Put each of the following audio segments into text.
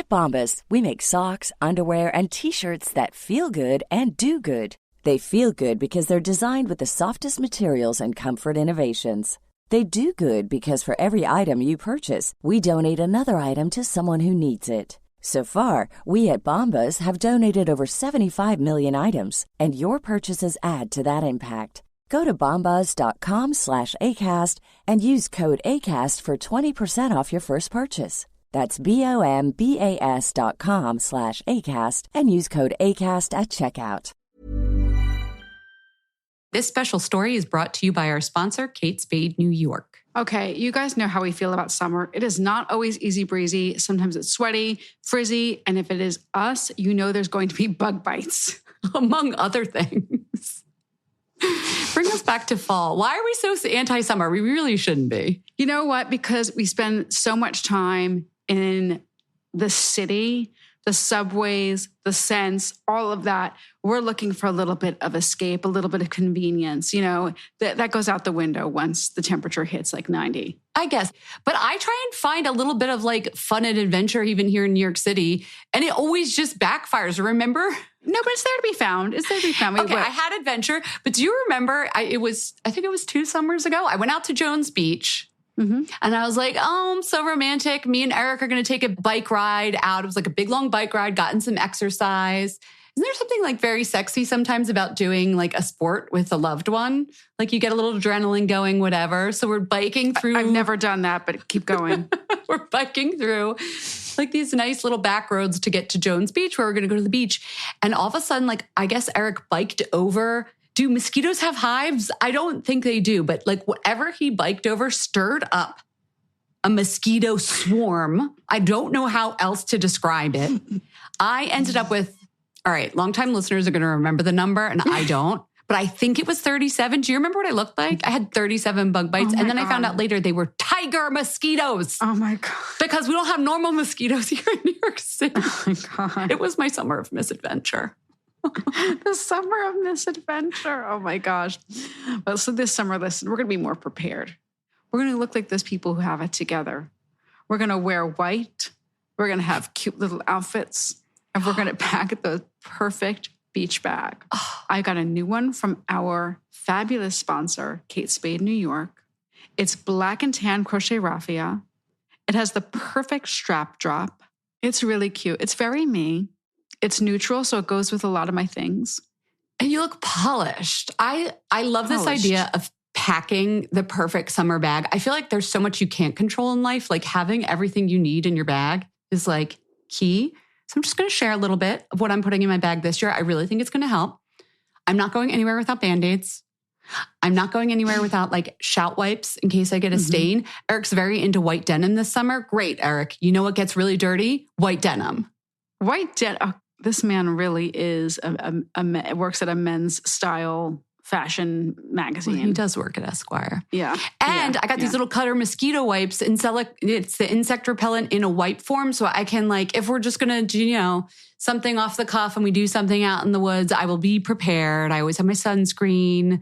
At Bombas, we make socks, underwear, and T-shirts that feel good and do good. They feel good because they're designed with the softest materials and comfort innovations. They do good because for every item you purchase, we donate another item to someone who needs it. So far, we at Bombas have donated over 75 million items, and your purchases add to that impact. Go to bombas.com/ACAST and use code ACAST for 20% off your first purchase. That's BOMBAS.com/ACAST and use code ACAST at checkout. This special story is brought to you by our sponsor, Kate Spade New York. Okay, you guys know how we feel about summer. It is not always easy breezy. Sometimes it's sweaty, frizzy, and if it is us, you know there's going to be bug bites, among other things. Bring us back to fall. Why are we so anti-summer? We really shouldn't be. You know what? Because we spend so much time in the city, the subways, the scents, all of that. We're looking for a little bit of escape, a little bit of convenience. You know, that goes out the window once the temperature hits like 90. I guess. But I try and find a little bit of like fun and adventure even here in New York City. And it always just backfires. Remember? No, but it's there to be found. It's there to be found. Okay, I had adventure. But do you remember, I think it was 2 summers ago, I went out to Jones Beach. Mm-hmm. And I was like, oh, I'm so romantic. Me and Eric are going to take a bike ride out. It was like a big, long bike ride, gotten some exercise. Isn't there something like very sexy sometimes about doing like a sport with a loved one? Like you get a little adrenaline going, whatever. So we're biking through. I've never done that, but keep going. We're biking through like these nice little back roads to get to Jones Beach where we're going to go to the beach. And all of a sudden, like, I guess Eric biked over. Do mosquitoes have hives? I don't think they do, but like whatever he biked over stirred up a mosquito swarm. I don't know how else to describe it. I ended up with, all right, longtime listeners are going to remember the number and I don't, but I think it was 37. Do you remember what I looked like? I had 37 bug bites. And then I found out later they were tiger mosquitoes. Oh my God. Because we don't have normal mosquitoes here in New York City. Oh my God. It was my summer of misadventure. The summer of misadventure. Oh my gosh. Well, so this summer, listen, we're going to be more prepared. We're going to look like those people who have it together. We're going to wear white. We're going to have cute little outfits. And we're going to pack the perfect beach bag. I got a new one from our fabulous sponsor, Kate Spade New York. It's black and tan crochet raffia. It has the perfect strap drop. It's really cute. It's very me. It's neutral, so it goes with a lot of my things. And you look polished. I love this idea of packing the perfect summer bag. I feel like there's so much you can't control in life. Like having everything you need in your bag is like key. So I'm just going to share a little bit of what I'm putting in my bag this year. I really think it's going to help. I'm not going anywhere without Band-Aids. I'm not going anywhere without like shout wipes in case I get a stain. Eric's very into white denim this summer. Great, Eric. You know what gets really dirty? White denim. White denim. Oh, this man really is works at a men's style fashion magazine. Well, he does work at Esquire. Yeah. And I got these little Cutter mosquito wipes. It's the insect repellent in a wipe form. So I can like, if we're just going to do, you know, something off the cuff and we do something out in the woods, I will be prepared. I always have my sunscreen,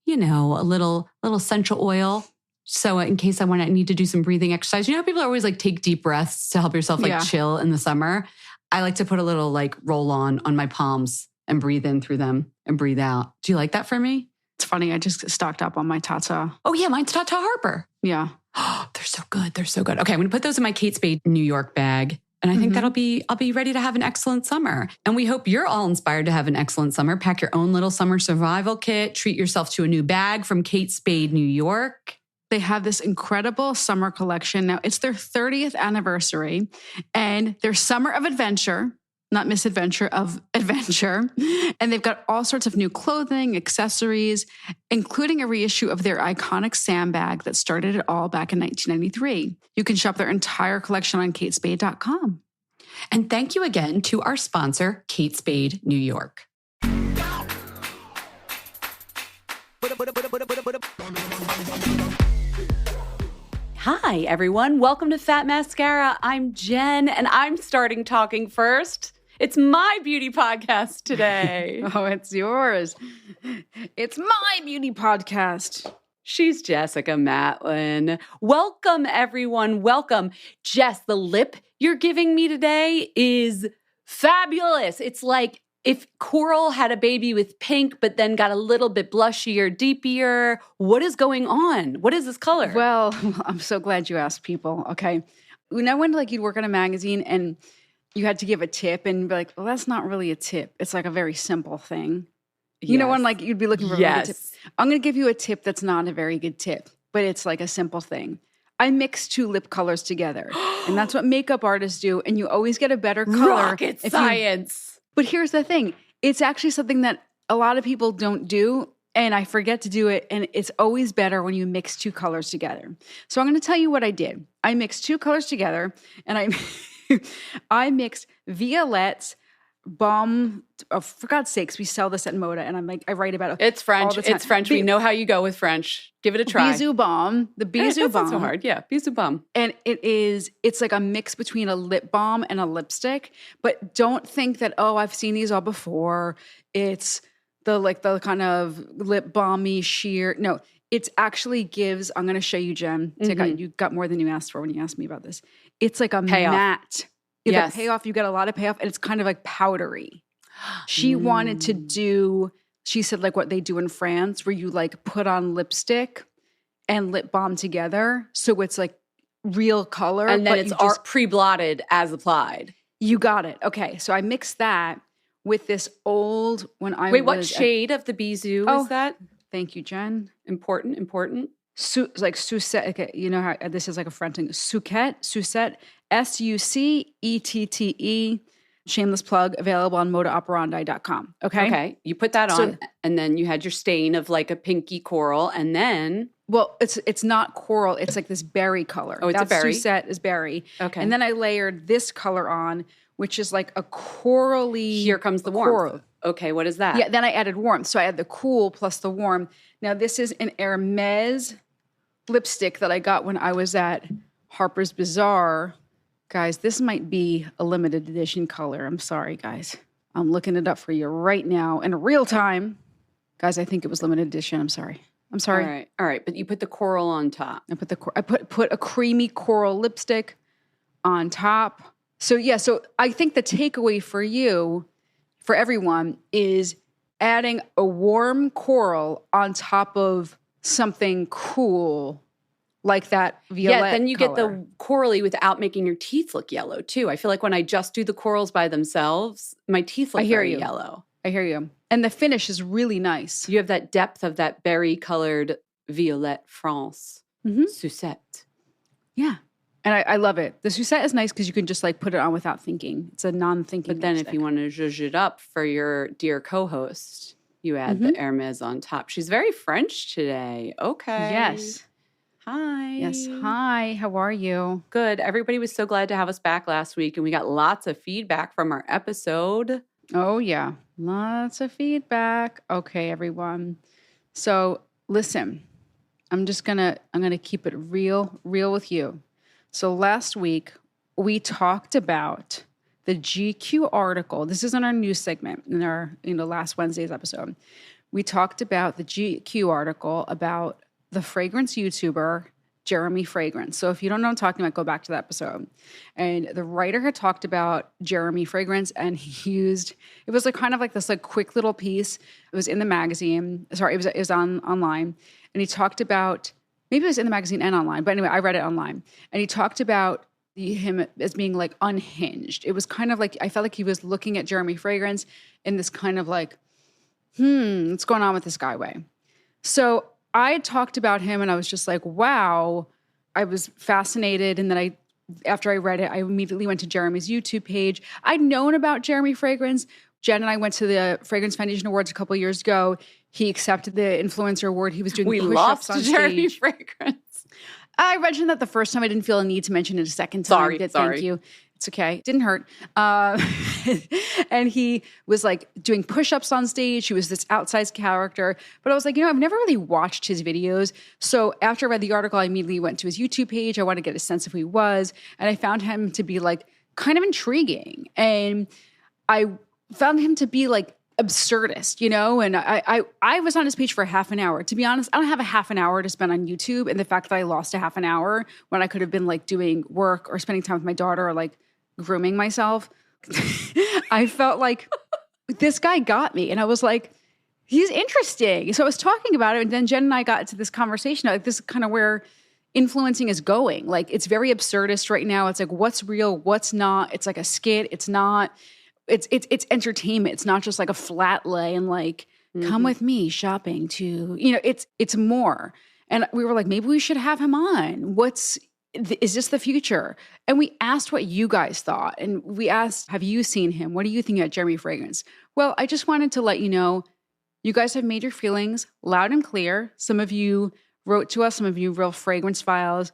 you know, a little essential oil. So in case I need to do some breathing exercise, you know how people always like take deep breaths to help yourself like chill in the summer? I like to put a little like roll on my palms and breathe in through them and breathe out. Do you like that for me? It's funny. I just stocked up on my Tata. Oh yeah, mine's Tata Harper. Yeah. Oh, they're so good. They're so good. Okay, I'm going to put those in my Kate Spade New York bag. And I think I'll be ready to have an excellent summer. And we hope you're all inspired to have an excellent summer. Pack your own little summer survival kit. Treat yourself to a new bag from Kate Spade New York. They have this incredible summer collection. Now, it's their 30th anniversary and their summer of adventure, not misadventure, of adventure. And they've got all sorts of new clothing, accessories, including a reissue of their iconic sandbag that started it all back in 1993. You can shop their entire collection on katespade.com. And thank you again to our sponsor, Kate Spade New York. Hi, everyone. Welcome to Fat Mascara. I'm Jen, and I'm starting talking first. It's my beauty podcast today. Oh, it's yours. It's my beauty podcast. She's Jessica Matlin. Welcome, everyone. Welcome. Jess, the lip you're giving me today is fabulous. It's like if coral had a baby with pink, but then got a little bit blushier, deepier. What is going on? What is this color? Well, I'm so glad you asked, people. Okay. When I went like you'd work on a magazine and you had to give a tip and be like, well, that's not really a tip. It's like a very simple thing. You know, when like you'd be looking for a really good tip. I'm going to give you a tip that's not a very good tip, but it's like a simple thing. I mix 2 lip colors together, and that's what makeup artists do. And you always get a better color. Rocket science. But here's the thing. It's actually something that a lot of people don't do, and I forget to do it. And it's always better when you mix 2 colors together. So I'm going to tell you what I did. I mixed 2 colors together, and I mixed Violette's Balm, for God's sakes, we sell this at Moda, and I'm like, I write about it. It's French. It's French. We know how you go with French. Give it a try. Bisou Balm. The Bisou Balm. That's not so hard. Yeah, Bisou Balm. And it's like a mix between a lip balm and a lipstick. But don't think that, oh, I've seen these all before. It's the kind of lip balmy sheer. No, it actually gives, I'm going to show you, Jen. You got more than you asked for when you asked me about this. It's like a matte. The payoff, you get a lot of payoff, and it's kind of like powdery. She wanted to do, she said like what they do in France, where you like put on lipstick and lip balm together. So it's like real color. And then it's pre-blotted as applied. You got it. Okay. So I mixed that with this old, what shade of the Bisou is that? Thank you, Jen. Important. Like Sucette, okay, you know how this is like a French thing. Sucette, Sucette, Shameless plug, available on modaoperandi.com. Okay. You put that on, and then you had your stain of like a pinky coral, and then... Well, it's not coral. It's like this berry color. Oh, it's a berry? Sucette is berry. Okay. And then I layered this color on, which is like a corally... Here comes the warmth. Coral. Okay, what is that? Yeah, then I added warmth. So I had the cool plus the warm. Now, this is an Hermes lipstick that I got when I was at Harper's Bazaar. Guys, this might be a limited edition color. I'm sorry, guys. I'm looking it up for you right now in real time. Guys, I think it was limited edition. I'm sorry. All right. But you put the coral on top. I put a creamy coral lipstick on top. So I think the takeaway for you, for everyone, is adding a warm coral on top of something cool like that violet color. Yeah, then you get the corally without making your teeth look yellow too. I feel like when I just do the corals by themselves, my teeth look very yellow. I hear you. And the finish is really nice. You have that depth of that berry-colored Violette France. Sucette. Yeah. And I love it. The Sucette is nice because you can just like put it on without thinking. It's a non-thinking But then lipstick. If you want to zhuzh it up for your dear co-host, you add the Hermes on top. She's very French today. Okay. Yes. Hi. Yes. Hi. How are you? Good. Everybody was so glad to have us back last week, and we got lots of feedback from our episode. Oh, yeah. Lots of feedback. Okay, everyone. So listen, I'm gonna keep it real with you. So last week we talked about the GQ article. This is in our news segment in our last Wednesday's episode. We talked about the GQ article about the fragrance YouTuber Jeremy Fragrance. So if you don't know what I'm talking about, go back to that episode. And the writer had talked about Jeremy Fragrance, and it was like kind of like this like quick little piece. It was in the magazine. Sorry, it was online. And he talked about, maybe it was in the magazine and online, but anyway, I read it online. And he talked about him as being like unhinged. It was kind of like, I felt like he was looking at Jeremy Fragrance in this kind of like, what's going on with this guy way? So I had talked about him and I was just like, wow, I was fascinated. And then after I read it, I immediately went to Jeremy's YouTube page. I'd known about Jeremy Fragrance. Jen and I went to the Fragrance Foundation Awards a couple of years ago. He accepted the influencer award. He was doing push-ups on stage. Jeremy Fragrance. I mentioned that the first time. I didn't feel a need to mention it a second time. Sorry. Thank you. It's okay. Didn't hurt. And he was like doing push-ups on stage. He was this outsized character. But I was like, I've never really watched his videos. So after I read the article, I immediately went to his YouTube page. I wanted to get a sense of who he was. And I found him to be like kind of intriguing. And I found him to be like absurdist, you know? And I was on his page for half an hour. To be honest, I don't have a half an hour to spend on YouTube. And the fact that I lost a half an hour when I could have been like doing work or spending time with my daughter or like grooming myself, I felt like this guy got me. And I was like, he's interesting. So I was talking about it. And then Jen and I got into this conversation. Like, this is kind of where influencing is going. Like, it's very absurdist right now. It's like, what's real, what's not. It's like a skit. It's not. It's entertainment. It's not just like a flat lay and like, come with me shopping to, you know, it's more. And we were like, maybe we should have him on. Is this the future? And we asked what you guys thought. And we asked, have you seen him? What do you think about Jeremy Fragrance? Well, I just wanted to let you know, you guys have made your feelings loud and clear. Some of you wrote to us, some of you real fragrance files.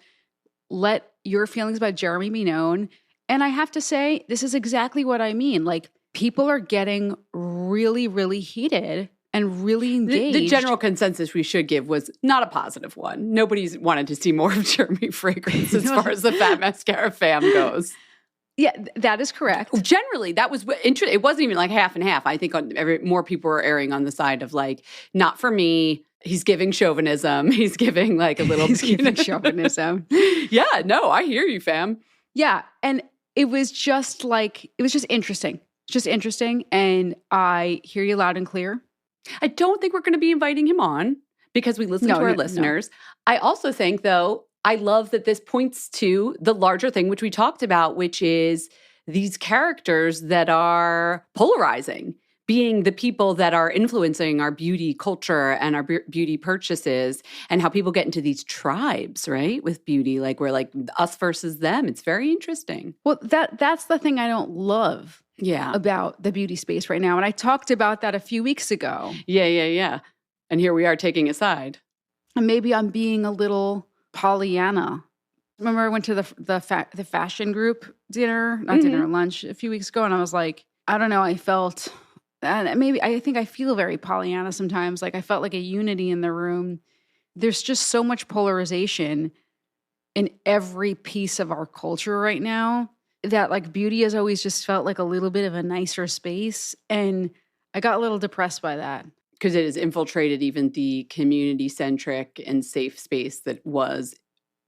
Let your feelings about Jeremy be known. And I have to say, this is exactly what I mean. Like, people are getting really, really heated and really engaged. The general consensus we should give was not a positive one. Nobody's wanted to see more of Jeremy Fragrance as far as the Fat Mascara fam goes. Yeah, that is correct. Generally, that was interesting. It wasn't even like half and half. I think more people were erring on the side of like, not for me. He's giving chauvinism. He's giving like a little chauvinism. Yeah, no, I hear you, fam. Yeah, and it was just interesting. Just interesting. And I hear you loud and clear. I don't think we're going to be inviting him on because we listen to our listeners. No. I also think, though, I love that this points to the larger thing, which we talked about, which is these characters that are polarizing, being the people that are influencing our beauty culture and our beauty purchases, and how people get into these tribes, right, with beauty. Like, we're like us versus them. It's very interesting. Well, that's the thing I don't love about the beauty space right now. And I talked about that a few weeks ago. Yeah. And here we are taking a side. And maybe I'm being a little Pollyanna. Remember I went to the fashion group dinner, lunch a few weeks ago, and I was like, I don't know, I felt, and I think I feel very Pollyanna sometimes. Like, I felt like a unity in the room. There's just so much polarization in every piece of our culture right now that like beauty has always just felt like a little bit of a nicer space. And I got a little depressed by that. Because it has infiltrated even the community-centric and safe space that was,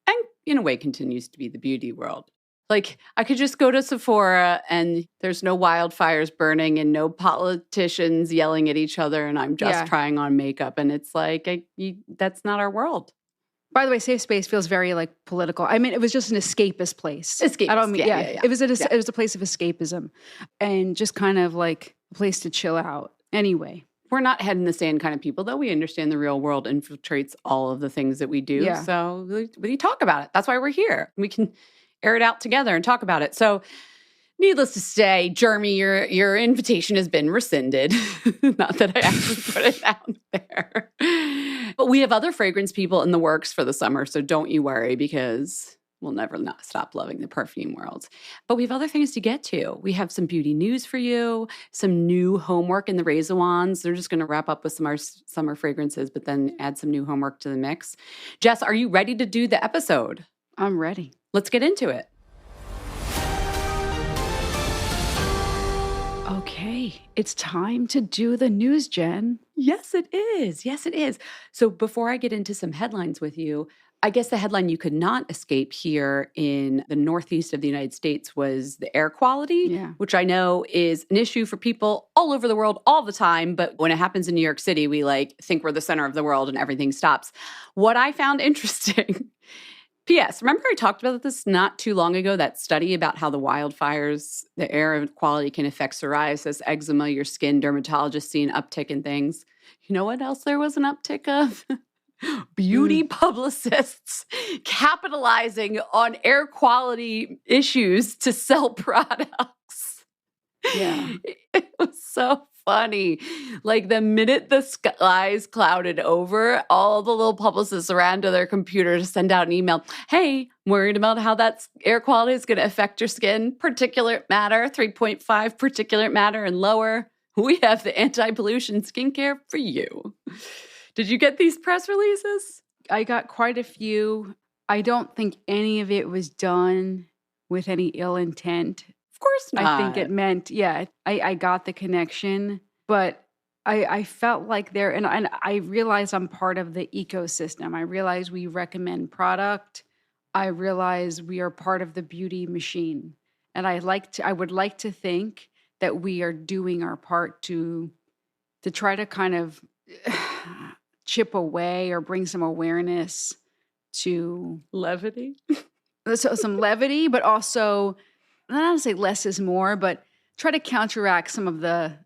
and in a way continues to be, the beauty world. Like, I could just go to Sephora and there's no wildfires burning and no politicians yelling at each other, and I'm just trying on makeup. And it's like, that's not our world. By the way, safe space feels very like political. I mean, it was just an escapist place. I don't mean, It was a place of escapism and just kind of like a place to chill out. Anyway. We're not head in the sand kind of people, though. We understand the real world infiltrates all of the things that we do. Yeah. So we talk about it. That's why we're here. We can air it out together and talk about it. So needless to say, Jeremy, your invitation has been rescinded. Not that I actually put it out there. But we have other fragrance people in the works for the summer, so don't you worry, because we'll never not stop loving the perfume world. But we have other things to get to. We have some beauty news for you, some new homework in the Razawans. They're just going to wrap up with some of our summer fragrances, but then add some new homework to the mix. Jess, are you ready to do the episode? I'm ready. Let's get into it. Okay, it's time to do the news, Jen. Yes, it is. Yes, it is. So before I get into some headlines with you, I guess the headline you could not escape here in the Northeast of the United States was the air quality, which I know is an issue for people all over the world all the time. But when it happens in New York City, we like think we're the center of the world and everything stops. What I found interesting, P.S., remember I talked about this not too long ago, that study about how the wildfires, the air quality can affect psoriasis, eczema, your skin, dermatologists see an uptick in things. You know what else there was an uptick of? Beauty publicists capitalizing on air quality issues to sell products. Yeah. It was so funny. Like, the minute the skies clouded over, all the little publicists ran to their computer to send out an email. Hey, worried about how that air quality is going to affect your skin? Particulate matter, 3.5 particulate matter and lower. We have the anti-pollution skincare for you. Did you get these press releases? I got quite a few. I don't think any of it was done with any ill intent. Of course not. I think it meant, I got the connection. But I felt like there, and I realize I'm part of the ecosystem. I realize we recommend product. I realize we are part of the beauty machine. And I would like to think that we are doing our part to try to kind of chip away or bring some awareness to Levity. so some levity, but also not to say less is more, but try to counteract some of the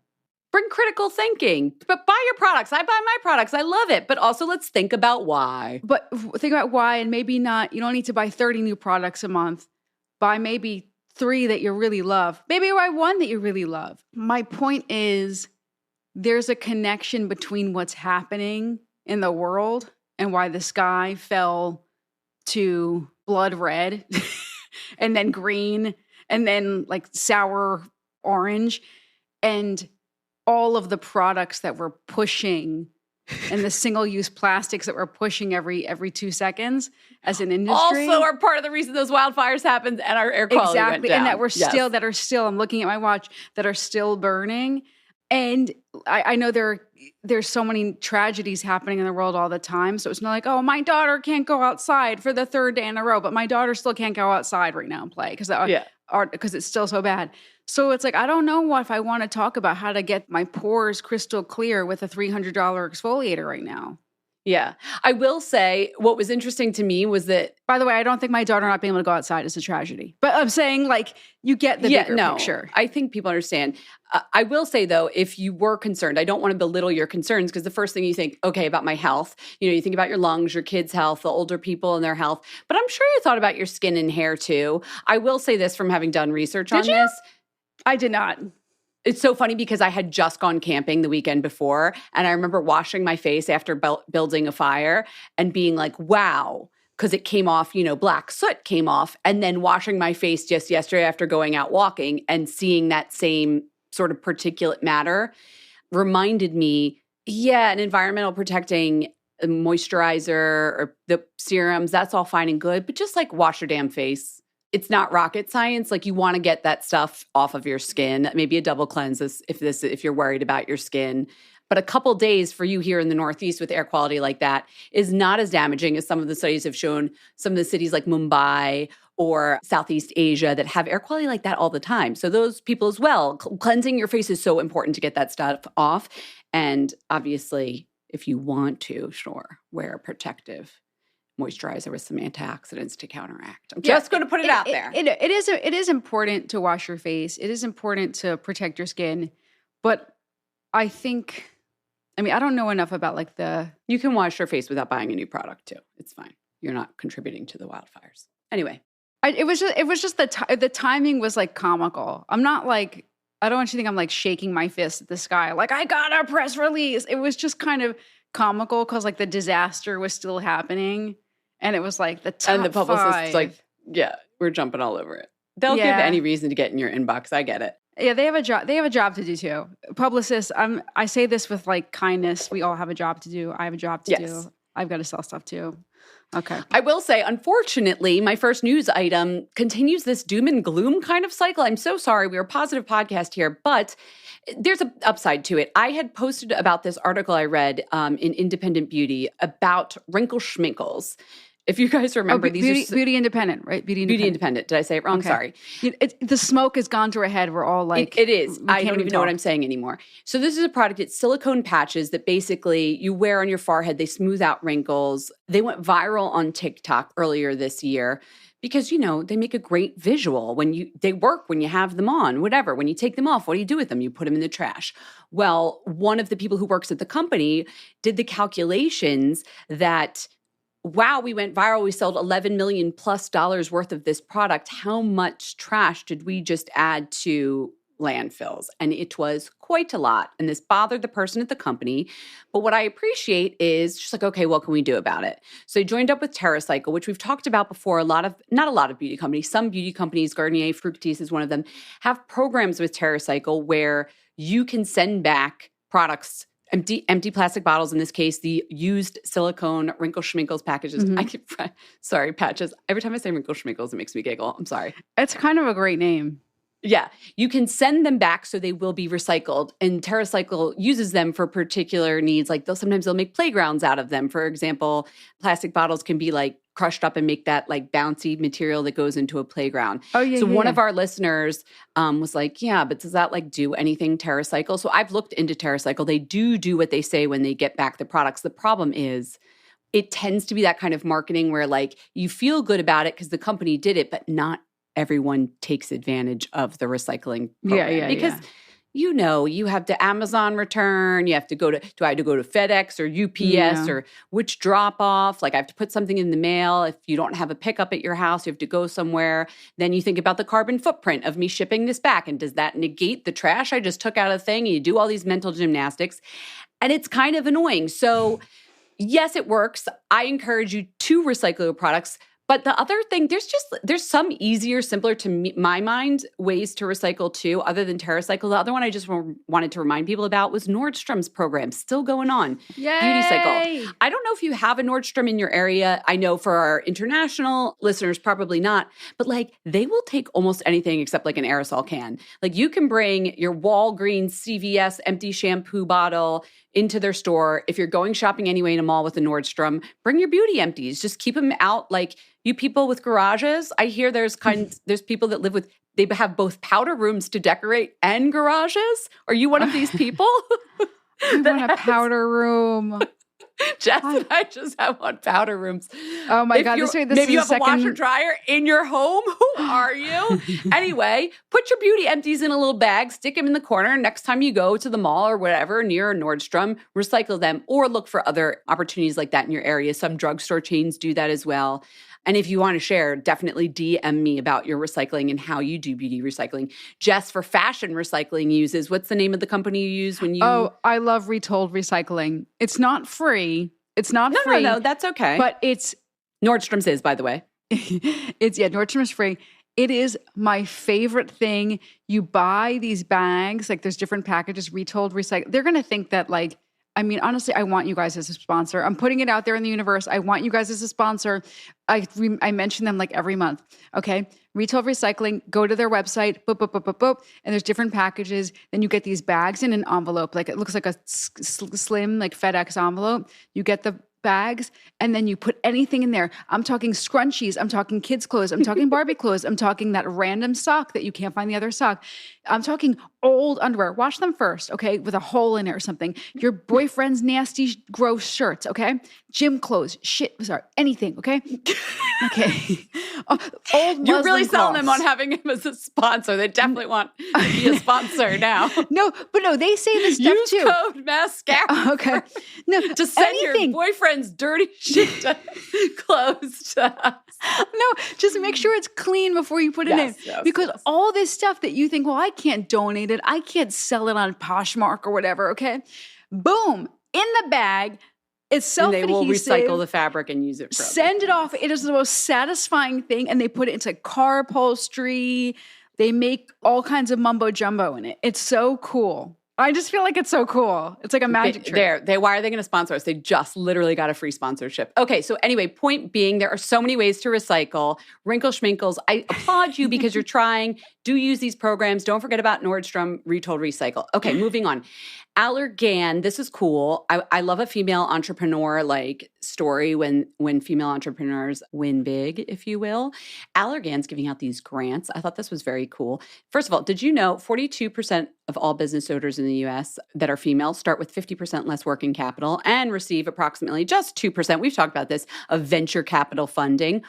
Bring critical thinking. But buy your products. I buy my products. I love it. But also let's think about why. But think about why, and maybe not, you don't need to buy 30 new products a month. Buy maybe 3 that you really love. Maybe buy 1 that you really love. My point is there's a connection between what's happening in the world and why the sky fell to blood red and then green and then like sour orange, and all of the products that we're pushing and the single-use plastics that we're pushing every 2 seconds as an industry. Also are part of the reason those wildfires happened and our air quality went down. And that are still, I'm looking at my watch, that are still burning. And I know there's so many tragedies happening in the world all the time. So it's not like, oh, my daughter can't go outside for the 3rd day in a row, but my daughter still can't go outside right now and play because it's still so bad. So it's like, I don't know if I want to talk about how to get my pores crystal clear with a $300 exfoliator right now. Yeah. I will say what was interesting to me was that, by the way, I don't think my daughter not being able to go outside is a tragedy. But I'm saying, like, you get the bigger picture. I think people understand. I will say, though, if you were concerned, I don't want to belittle your concerns, because the first thing you think, okay, about my health, you think about your lungs, your kids' health, the older people and their health. But I'm sure you thought about your skin and hair, too. I will say this from having done research on this. I did not. It's so funny because I had just gone camping the weekend before, and I remember washing my face after building a fire and being like, wow, because it came off, black soot came off, and then washing my face just yesterday after going out walking and seeing that same sort of particulate matter reminded me, an environmental protecting moisturizer or the serums, that's all fine and good, but just like wash your damn face. It's not rocket science. Like, you want to get that stuff off of your skin. Maybe a double cleanse if you're worried about your skin. But a couple days for you here in the Northeast with air quality like that is not as damaging as some of the studies have shown. Some of the cities like Mumbai or Southeast Asia that have air quality like that all the time. So those people as well, cleansing your face is so important to get that stuff off. And obviously, if you want to, sure, wear a protective moisturizer with some antioxidants to counteract. I'm just going to put it out there. It is important to wash your face. It is important to protect your skin. But I don't know enough about like You can wash your face without buying a new product too. It's fine. You're not contributing to the wildfires. Anyway. It was just the timing was like comical. I'm not like, I don't want you to think I'm like shaking my fist at the sky. Like, I got a press release. It was just kind of comical because like the disaster was still happening. And it was like the top and the publicist's 5. like, we're jumping all over it. They'll give any reason to get in your inbox. I get it. Yeah, they have a job. They have a job to do too. Publicists. I say this with like kindness. We all have a job to do. I have a job to do. I've got to sell stuff too. Okay. I will say, unfortunately, my first news item continues this doom and gloom kind of cycle. I'm so sorry. We're a positive podcast here, but there's an upside to it. I had posted about this article I read in Independent Beauty about wrinkle schminkles. If you guys remember, these are Beauty Independent, right? Beauty Independent. Did I say it wrong? Okay. Sorry. The smoke has gone to our head. We're all like, it is. I don't even know what I'm saying anymore. So this is a product. It's silicone patches that basically you wear on your forehead. They smooth out wrinkles. They went viral on TikTok earlier this year because, they make a great visual they work when you have them on, whatever. When you take them off, what do you do with them? You put them in the trash. Well, one of the people who works at the company did the calculations that, wow, we went viral. We sold $11 million plus worth of this product. How much trash did we just add to landfills? And it was quite a lot. And this bothered the person at the company. But what I appreciate is just like, okay, what can we do about it? So I joined up with TerraCycle, which we've talked about before. Not a lot of beauty companies. Some beauty companies, Garnier Fructis is one of them, have programs with TerraCycle where you can send back products, empty plastic bottles, in this case, the used silicone wrinkle schminkles packages. Mm-hmm. Sorry, patches. Every time I say wrinkle schminkles, it makes me giggle. I'm sorry. It's kind of a great name. Yeah, you can send them back so they will be recycled. And TerraCycle uses them for particular needs. Like sometimes they'll make playgrounds out of them. For example, plastic bottles can be like crushed up and make that like bouncy material that goes into a playground. Oh, yeah. So yeah, one yeah. of our listeners was like, yeah, but does that like do anything TerraCycle? So I've looked into TerraCycle. They do what they say when they get back the products. The problem is it tends to be that kind of marketing where like you feel good about it because the company did it, but not everyone takes advantage of the recycling program. Because you have to Amazon return, you have to do I have to go to FedEx or UPS or which drop off? Like I have to put something in the mail. If you don't have a pickup at your house, you have to go somewhere. Then you think about the carbon footprint of me shipping this back. And does that negate the trash I just took out of the thing? And you do all these mental gymnastics. And it's kind of annoying. So yes, it works. I encourage you to recycle your products. But the other thing, there's some easier, simpler to my mind ways to recycle too, other than TerraCycle. The other one I just wanted to remind people about was Nordstrom's program, still going on. Yay! Beauty Cycle. I don't know if you have a Nordstrom in your area. I know for our international listeners, probably not. But like they will take almost anything except like an aerosol can. Like you can bring your Walgreens CVS empty shampoo bottle into their store. If you're going shopping anyway in a mall with a Nordstrom, bring your beauty empties. Just keep them out. Like you people with garages, I hear there's people that live with, they have both powder rooms to decorate and garages. Are you one of these people? I want a powder room. Jess and I just have one powder rooms. Oh my God. Maybe you have a washer dryer in your home. Who are you? Anyway, put your beauty empties in a little bag, stick them in the corner. Next time you go to the mall or whatever near a Nordstrom, recycle them or look for other opportunities like that in your area. Some drugstore chains do that as well. And if you want to share, definitely DM me about your recycling and how you do beauty recycling. Jess, for fashion recycling uses, what's the name of the company you use when you... Oh, I love Retold Recycling. It's not free. It's not free. No, that's okay. But it's... Nordstrom's is, by the way. Nordstrom's free. It is my favorite thing. You buy these bags, like there's different packages, Retold Recycling. They're going to think that like, I mean, honestly, I want you guys as a sponsor. I'm putting it out there in the universe. I want you guys as a sponsor. I mention them like every month. Okay. Retail Recycling, go to their website, boop, boop, boop, boop, boop, and there's different packages. Then you get these bags in an envelope. Like it looks like a slim, like FedEx envelope. You get the bags and then you put anything in there. I'm talking scrunchies. I'm talking kids' clothes. I'm talking Barbie clothes. I'm talking that random sock that you can't find the other sock. I'm talking old underwear. Wash them first, okay, with a hole in it or something. Your boyfriend's nasty, gross shirts, okay? Gym clothes, anything, okay? Okay. Old You're really muslin selling them on cloths. having him as a sponsor. They definitely want to be a sponsor now. No, they say this stuff Use too. code mascara. Okay. No, To send anything. your boyfriend's dirty shit clothes to us. No, just make sure it's clean before you put it in. Yes, Because yes. all this stuff that you think, well, I can't donate it. I can't sell it on Poshmark or whatever, okay? Boom, in the bag. It's And they self-adhesive. will recycle the fabric and use it for Send it off. It is the most satisfying thing. And they put it into car upholstery. They make all kinds of mumbo jumbo in it. It's so cool. I just feel like it's so cool. It's like a magic trick. Why are they going to sponsor us? They just literally got a free sponsorship. Okay, so anyway, point being, there are so many ways to recycle. Wrinkle Schminkles, I applaud you because you're trying. Do use these programs. Don't forget about Nordstrom, Retold Recycle. Okay, moving on. Allergan, this is cool. I love a female entrepreneur like story when female entrepreneurs win big, if you will. Allergan's giving out these grants. I thought this was very cool. First of all, did you know 42% of all business owners in the US that are female start with 50% less working capital and receive approximately just 2%, we've talked about this, of venture capital funding?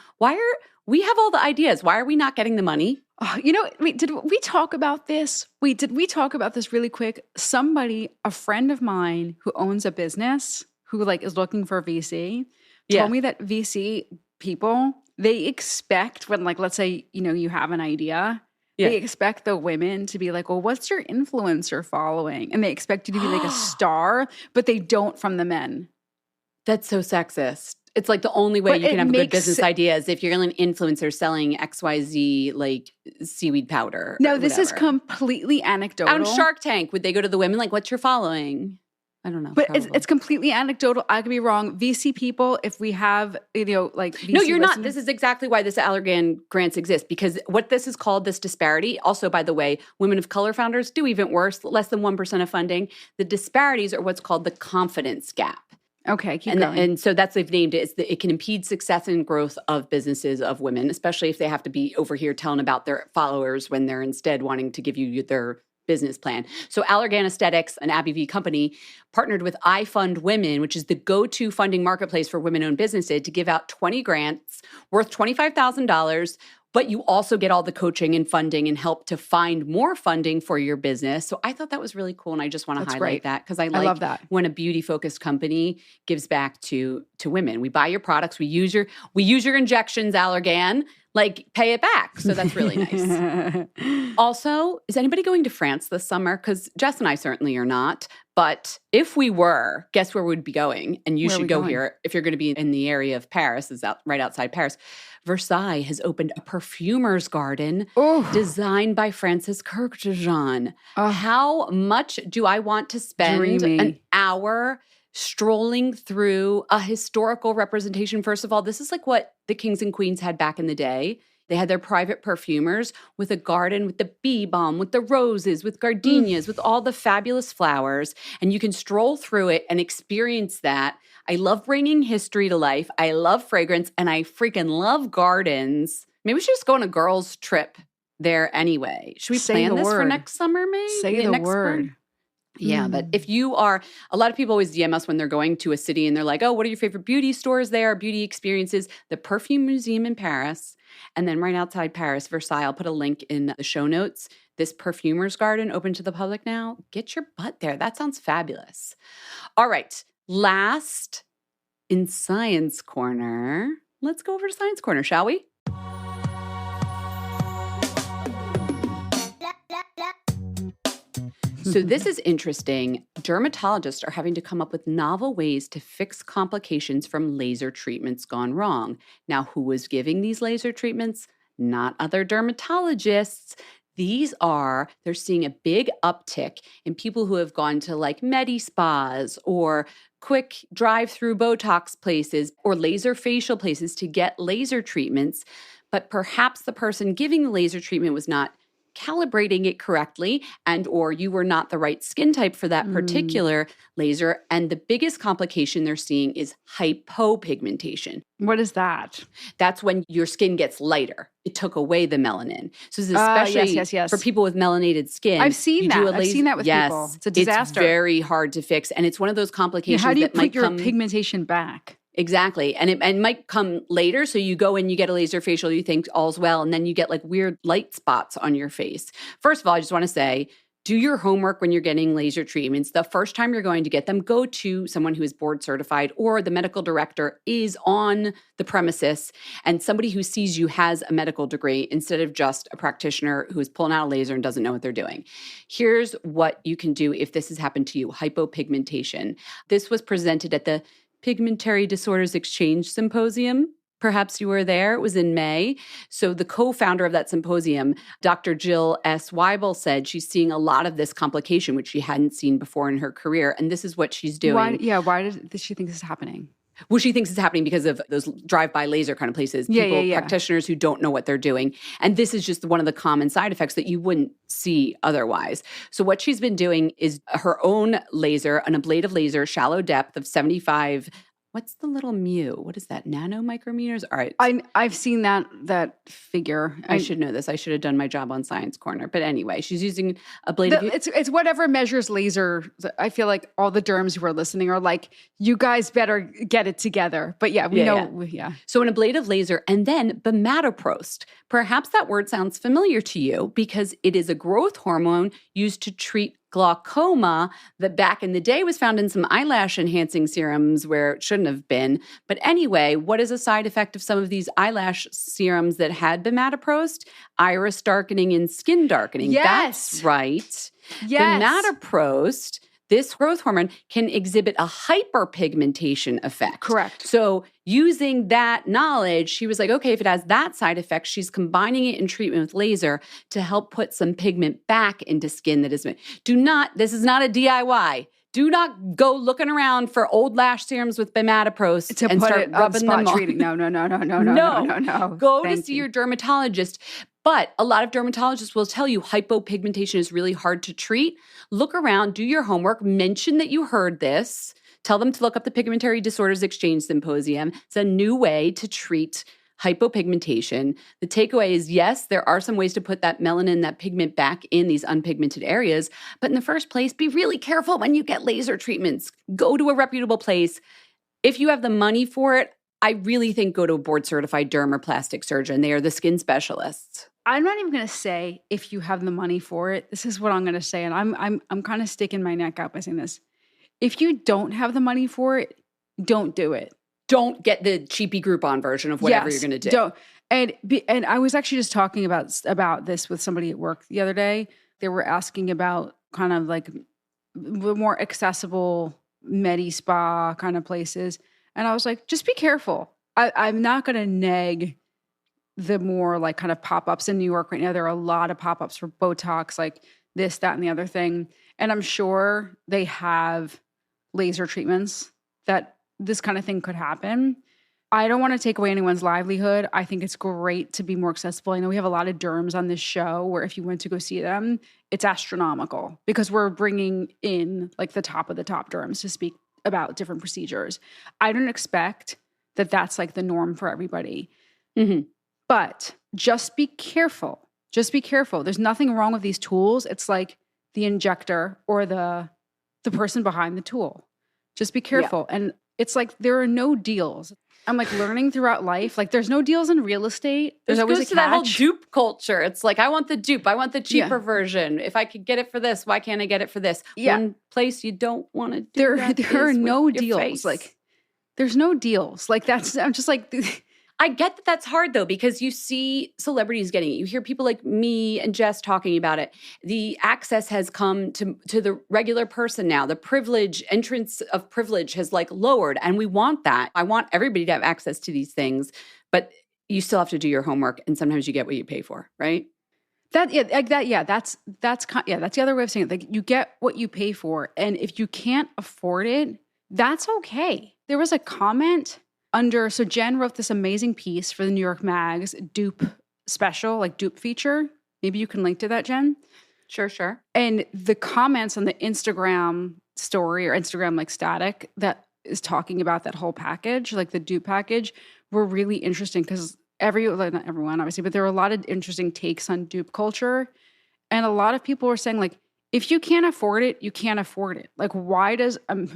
We have all the ideas. Why are we not getting the money? Did we talk about this? Did we talk about this really quick? A friend of mine who owns a business who like is looking for VC told me that VC people, they expect when like, let's say, you have an idea, they expect the women to be like, well, what's your influencer following? And they expect you to be like a star, but they don't from the men. That's so sexist. It's like the only way you can have a good business idea is if you're an influencer selling XYZ like seaweed powder. No, this is completely anecdotal. On Shark Tank, would they go to the women like, what's your following? I don't know. But probably. it's completely anecdotal. I could be wrong. VC people, if we have, like VC No, you're not. listeners- This is exactly why this Allergan grants exist, because what this is called, this disparity, also, by the way, women of color founders do even worse, less than 1% of funding. The disparities are what's called the confidence gap. Okay, keep going. And so that's, they've named it. It's it can impede success and growth of businesses of women, especially if they have to be over here telling about their followers when they're instead wanting to give you their business plan. So Allergan Aesthetics, an AbbVie company, partnered with I Fund Women, which is the go-to funding marketplace for women-owned businesses, to give out 20 grants worth $25,000. But you also get all the coaching and funding and help to find more funding for your business. So I thought that was really cool. And I just want to highlight great. that because I love that. when a beauty-focused company gives back to women. We buy your products, we use your injections, Allergan, like pay it back. So that's really nice. Also, is anybody going to France this summer? Because Jess and I certainly are not. But if we were, guess where we'd be going? And you should go here if you're going to be in the area of Paris, right outside Paris. Versailles has opened a perfumer's garden designed by Francis Kurkdjian. How much do I want to spend an hour strolling through a historical representation? First of all, this is like what the kings and queens had back in the day. They had their private perfumers with a garden with the bee balm, with the roses, with gardenias, with all the fabulous flowers. And you can stroll through it and experience that. I love bringing history to life. I love fragrance, and I freaking love gardens. Maybe we should just go on a girls' trip there anyway. Should we plan this for next summer, maybe? Say the next word. Spring? Yeah, but if you are, a lot of people always DM us when they're going to a city and they're like, oh, what are your favorite beauty stores there, beauty experiences? The Perfume Museum in Paris, and then right outside Paris, Versailles. I'll put a link in the show notes. This perfumer's garden open to the public now. Get your butt there. That sounds fabulous. All right, last in Science Corner, let's go over to Science Corner, shall we? So this is interesting. Dermatologists are having to come up with novel ways to fix complications from laser treatments gone wrong. Now, who was giving these laser treatments? Not other dermatologists. They're seeing a big uptick in people who have gone to like Medi spas or quick drive-through Botox places or laser facial places to get laser treatments. But perhaps the person giving the laser treatment was not calibrating it correctly, and or you were not the right skin type for that particular laser. And the biggest complication they're seeing is hypopigmentation. What is that? That's when your skin gets lighter. It took away the melanin. So this is especially yes. for people with melanated skin. I've seen that. I've seen that with people. It's a disaster. It's very hard to fix. And it's one of those complications how do you that might put your pigmentation back? Exactly. And it might come later. So you go and you get a laser facial, you think all's well, and then you get like weird light spots on your face. First of all, I just want to say, do your homework when you're getting laser treatments. The first time you're going to get them, go to someone who is board certified or the medical director is on the premises and somebody who sees you has a medical degree instead of just a practitioner who is pulling out a laser and doesn't know what they're doing. Here's what you can do if this has happened to you, hypopigmentation. This was presented at the Pigmentary Disorders Exchange Symposium. Perhaps you were there. It was in May. So the co-founder of that symposium, Dr. Jill S. Weibel, said she's seeing a lot of this complication, which she hadn't seen before in her career. And this is what she's doing. Why did she think this is happening? Well, she thinks it's happening because of those drive-by laser kind of places. Practitioners who don't know what they're doing. And this is just one of the common side effects that you wouldn't see otherwise. So what she's been doing is her own laser, an ablative laser, shallow depth of 75. What's the little mu? What is that? Nanomicrometers? All right. I've seen that figure. I should know this. I should have done my job on Science Corner. But anyway, she's using ablative. It's whatever measures laser. I feel like all the derms who are listening are like, you guys better get it together. But yeah, we know. Yeah. So an ablative laser and then bimatoprost. Perhaps that word sounds familiar to you because it is a growth hormone used to treat glaucoma that back in the day was found in some eyelash enhancing serums where it shouldn't have been. But anyway, what is a side effect of some of these eyelash serums that had bimatoprost? Iris darkening and skin darkening. Yes. That's right. Yes. Bimatoprost, this growth hormone, can exhibit a hyperpigmentation effect. Correct. So using that knowledge, she was like, okay, if it has that side effect, she's combining it in treatment with laser to help put some pigment back into skin that is. This is not a DIY. Do not go looking around for old lash serums with bimatoprost and start rubbing them on. Treating. No. Go to see your dermatologist. But a lot of dermatologists will tell you hypopigmentation is really hard to treat. Look around, do your homework, mention that you heard this. Tell them to look up the Pigmentary Disorders Exchange Symposium. It's a new way to treat hypopigmentation. The takeaway is, yes, there are some ways to put that melanin, that pigment back in these unpigmented areas. But in the first place, be really careful when you get laser treatments. Go to a reputable place. If you have the money for it, I really think go to a board-certified derm or plastic surgeon. They are the skin specialists. I'm not even going to say if you have the money for it. This is what I'm going to say, and I'm kind of sticking my neck out by saying this. If you don't have the money for it, don't do it. Don't get the cheapy Groupon version of whatever you're going to do. Don't. And I was actually just talking about this with somebody at work the other day. They were asking about kind of like more accessible med spa kind of places. And I was like, just be careful. I'm not going to neg the more like kind of pop-ups in New York right now. There are a lot of pop-ups for Botox, like this, that, and the other thing. And I'm sure they have laser treatments that this kind of thing could happen. I don't want to take away anyone's livelihood. I think it's great to be more accessible. I know we have a lot of derms on this show where if you went to go see them, it's astronomical because we're bringing in like the top of the top derms to speak about different procedures. I don't expect that that's like the norm for everybody. Mm-hmm. But just be careful. Just be careful. There's nothing wrong with these tools. It's like the injector or the person behind the tool. Just be careful. Yeah. And it's like there are no deals. I'm like learning throughout life. Like there's no deals in real estate. There's always a catch. That whole dupe culture. It's like, I want the dupe. I want the cheaper version. If I could get it for this, why can't I get it for this? Yeah. One place you don't want to do there are no deals. Like there's no deals. Like that's, I'm just like... I get that that's hard, though, because you see celebrities getting it. You hear people like me and Jess talking about it. The access has come to the regular person now. The entrance of privilege has like lowered, and we want that. I want everybody to have access to these things, but you still have to do your homework, and sometimes you get what you pay for, right? That's the other way of saying it. Like you get what you pay for, and if you can't afford it, that's okay. There was a comment so Jen wrote this amazing piece for the New York Mag's dupe special, like dupe feature. Maybe you can link to that, Jen. Sure. And the comments on the Instagram story or Instagram like static that is talking about that whole package, like the dupe package, were really interesting because not everyone obviously, but there were a lot of interesting takes on dupe culture. And a lot of people were saying like, if you can't afford it, you can't afford it. Like, why does, I'm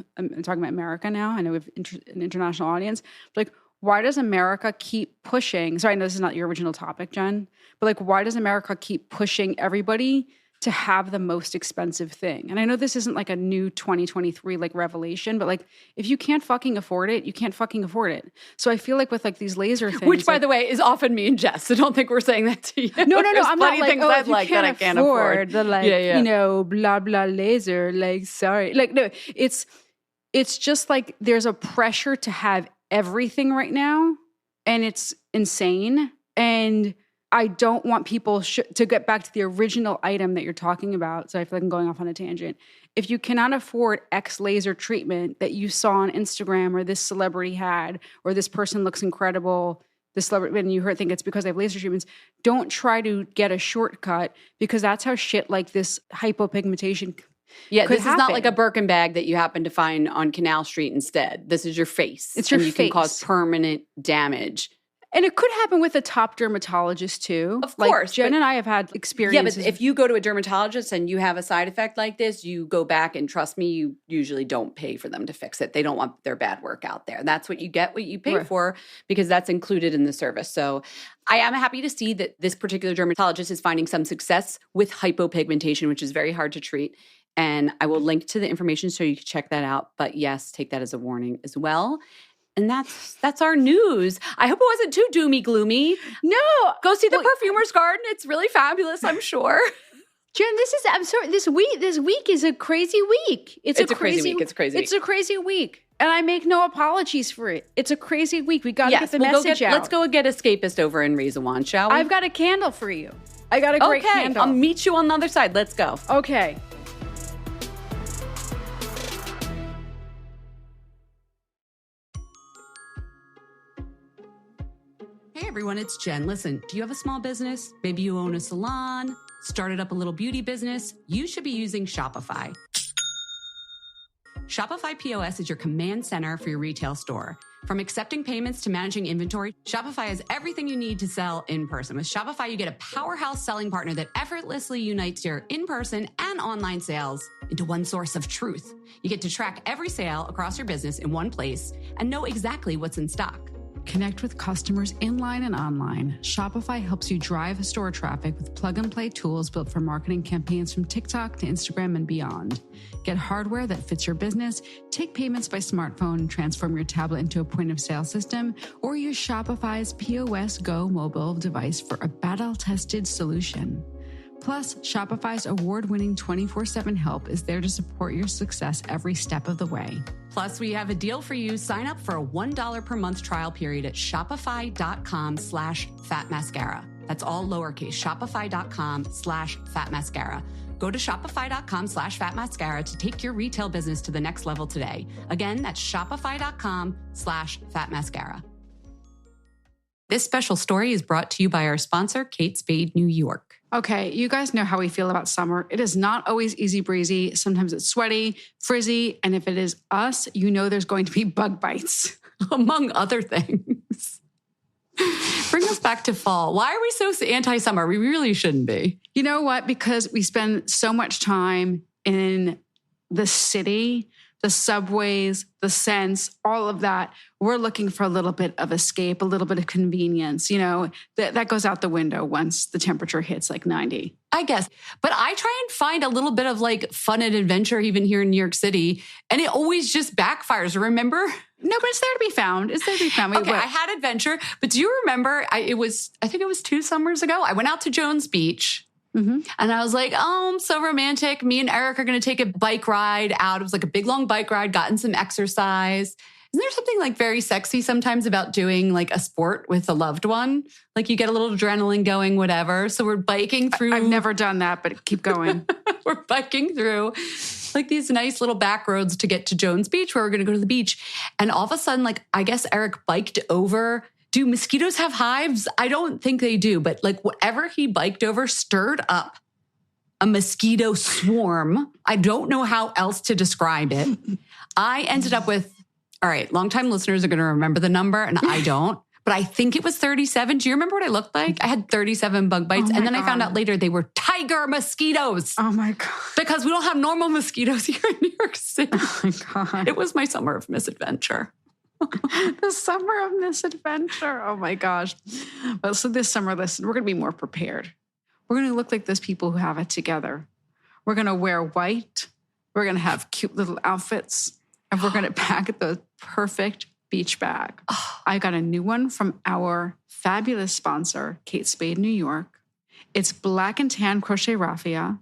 talking about America now. I know we have an international audience. But like, why does America keep pushing? Sorry, I know this is not your original topic, Jen. But like, why does America keep pushing everybody to have the most expensive thing? And I know this isn't like a new 2023 like revelation, but like, if you can't fucking afford it, you can't fucking afford it. So I feel like with like these laser things. Which, by the way, is often me and Jess. So don't think we're saying that to you. No. I'm not like, things I'd like that I can't afford. The like, you know, blah, blah laser. Like, sorry. Like, no, it's just like there's a pressure to have everything right now. And it's insane. And I don't want people to get back to the original item that you're talking about. So I feel like I'm going off on a tangent. If you cannot afford X laser treatment that you saw on Instagram or this celebrity had, or this person looks incredible, this celebrity, and you think it's because they have laser treatments, don't try to get a shortcut because that's how shit like this hypopigmentation this happen. Is not like a Birkin bag that you happen to find on Canal Street instead. This is your face. It's your face. You can cause permanent damage. And it could happen with a top dermatologist too. Of course. Like Jen and I have had experiences. Yeah, but if you go to a dermatologist and you have a side effect like this, you go back and trust me, you usually don't pay for them to fix it. They don't want their bad work out there. That's what you get, what you pay for, because that's included in the service. So I am happy to see that this particular dermatologist is finding some success with hypopigmentation, which is very hard to treat. And I will link to the information so you can check that out. But yes, take that as a warning as well. And that's our news. I hope it wasn't too doomy gloomy. No. Go see the Perfumer's Garden. It's really fabulous, I'm sure. Jen, I'm sorry, this week is a crazy week. It's a crazy week. It's a crazy week. And I make no apologies for it. It's a crazy week. We got to get the message out. Let's go get Escapist over in Rizwan, shall we? I've got a candle for you. I got a great candle. I'll meet you on the other side. Let's go. Okay. everyone, it's Jen. Listen, do you have a small business? Maybe you own a salon, started up a little beauty business. You should be using Shopify. Shopify POS is your command center for your retail store. From accepting payments to managing inventory, Shopify has everything you need to sell in person. With Shopify, you get a powerhouse selling partner that effortlessly unites your in-person and online sales into one source of truth. You get to track every sale across your business in one place and know exactly what's in stock. Connect with customers inline and online. Shopify helps you drive store traffic with plug-and-play tools built for marketing campaigns from TikTok to Instagram and beyond. Get hardware that fits your business, take payments by smartphone, and transform your tablet into a point-of-sale system, or use Shopify's POS Go mobile device for a battle-tested solution. Plus, Shopify's award-winning 24/7 help is there to support your success every step of the way. Plus, we have a deal for you. Sign up for a $1 per month trial period at shopify.com/fatmascara. That's all lowercase, shopify.com/fatmascara. Go to shopify.com/fatmascara to take your retail business to the next level today. Again, that's shopify.com/fatmascara. This special story is brought to you by our sponsor, Kate Spade New York. Okay, you guys know how we feel about summer. It is not always easy breezy. Sometimes it's sweaty, frizzy, and if it is us, you know there's going to be bug bites. Among other things. Bring us back to fall. Why are we so anti-summer? We really shouldn't be. You know what? Because we spend so much time in the city, the subways, the scents, all of that. We're looking for a little bit of escape, a little bit of convenience. You know, that goes out the window once the temperature hits like 90. I guess. But I try and find a little bit of like fun and adventure even here in New York City. And it always just backfires. Remember? No, but it's there to be found. It's there to be found. Okay, I had adventure. But do you remember, I think it was 2 summers ago, I went out to Jones Beach. Mm-hmm. And I was like, oh, I'm so romantic. Me and Eric are going to take a bike ride out. It was like a big, long bike ride, gotten some exercise. Isn't there something like very sexy sometimes about doing like a sport with a loved one? Like you get a little adrenaline going, whatever. So we're biking through. I've never done that, but keep going. We're biking through like these nice little back roads to get to Jones Beach where we're going to go to the beach. And all of a sudden, like, I guess Eric biked over. Do mosquitoes have hives? I don't think they do, but like whatever he biked over stirred up a mosquito swarm. I don't know how else to describe it. I ended up with, all right, longtime listeners are going to remember the number and I don't, but I think it was 37. Do you remember what I looked like? I had 37 bug bites. And then I found out later they were tiger mosquitoes. Oh my God. Because we don't have normal mosquitoes here in New York City. Oh my God. It was my summer of misadventure. The summer of misadventure. Oh my gosh. Well, so this summer, listen, we're going to be more prepared. We're going to look like those people who have it together. We're going to wear white. We're going to have cute little outfits. And we're going to pack the perfect beach bag. I got a new one from our fabulous sponsor, Kate Spade New York. It's black and tan crochet raffia.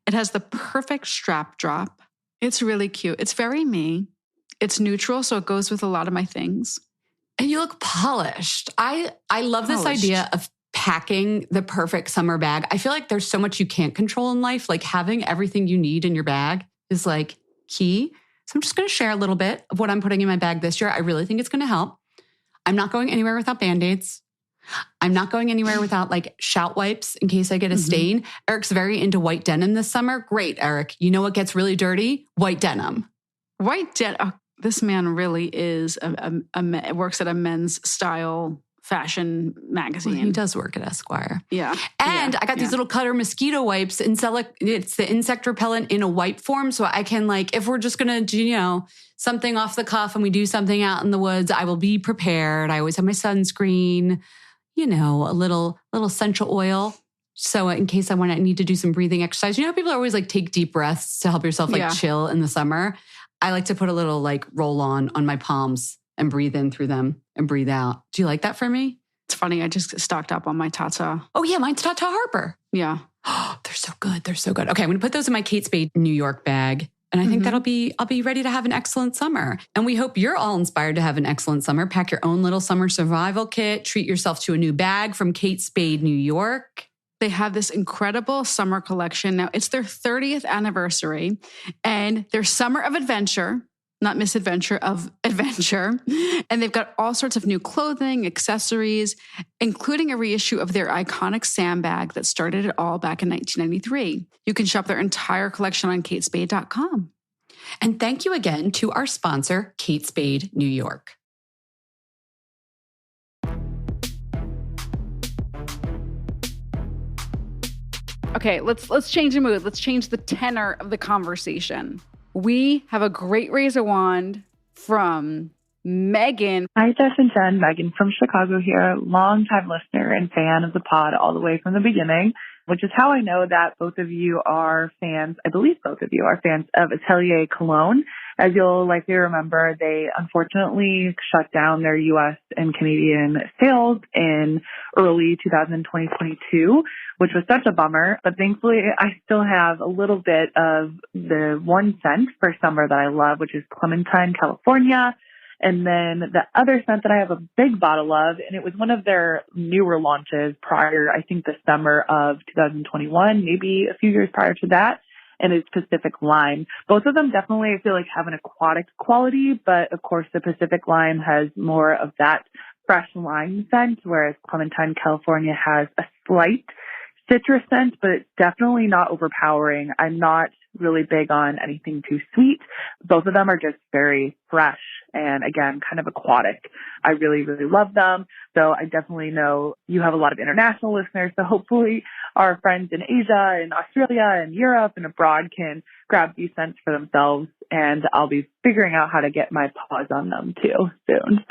It has the perfect strap drop. It's really cute. It's very me. It's neutral, so it goes with a lot of my things. And you look polished. I love this idea of packing the perfect summer bag. I feel like there's so much you can't control in life. Like having everything you need in your bag is like key. So I'm just going to share a little bit of what I'm putting in my bag this year. I really think it's going to help. I'm not going anywhere without Band-Aids. I'm not going anywhere without like shout wipes in case I get a stain. Eric's very into white denim this summer. Great, Eric. You know what gets really dirty? White denim. White denim. Oh, this man really is works at a men's style fashion magazine. Well, he does work at Esquire. Yeah. And I got these little Cutter mosquito wipes and it's the insect repellent in a wipe form. So I can like, if we're just going to do, you know, something off the cuff and we do something out in the woods, I will be prepared. I always have my sunscreen, you know, a little essential oil. So in case I need to do some breathing exercise, you know how people always like take deep breaths to help yourself like chill in the summer? I like to put a little like roll on my palms and breathe in through them and breathe out. Do you like that for me? It's funny. I just stocked up on my Tata. Oh yeah, mine's Tata Harper. Yeah. Oh, they're so good. They're so good. Okay, I'm going to put those in my Kate Spade New York bag. And I think I'll be ready to have an excellent summer. And we hope you're all inspired to have an excellent summer. Pack your own little summer survival kit. Treat yourself to a new bag from Kate Spade New York. They have this incredible summer collection. Now, it's their 30th anniversary and their summer of adventure. not misadventure, of adventure. And they've got all sorts of new clothing, accessories, including a reissue of their iconic sandbag that started it all back in 1993. You can shop their entire collection on katespade.com. And thank you again to our sponsor, Kate Spade New York. Okay, let's change the mood. Let's change the tenor of the conversation. We have a great razor wand from Megan. Hi, Jess and Jen. Megan from Chicago here, longtime listener and fan of the pod all the way from the beginning, which is how I know that both of you are fans. I believe both of you are fans of Atelier Cologne. As you'll likely remember, they unfortunately shut down their U.S. and Canadian sales in early 2022, which was such a bummer. But thankfully, I still have a little bit of the one scent for summer that I love, which is Clementine, California. And then the other scent that I have a big bottle of, and it was one of their newer launches prior, I think the summer of 2021, maybe a few years prior to that, and it's Pacific Lime. Both of them definitely, I feel like, have an aquatic quality, but of course the Pacific Lime has more of that fresh lime scent, whereas Clementine, California has a slight citrus scent, but it's definitely not overpowering. I'm not really big on anything too sweet. Both of them are just very fresh and, again, kind of aquatic. I really, really love them. So I definitely know you have a lot of international listeners. So hopefully our friends in Asia and Australia and Europe and abroad can grab these scents for themselves. And I'll be figuring out how to get my paws on them too soon.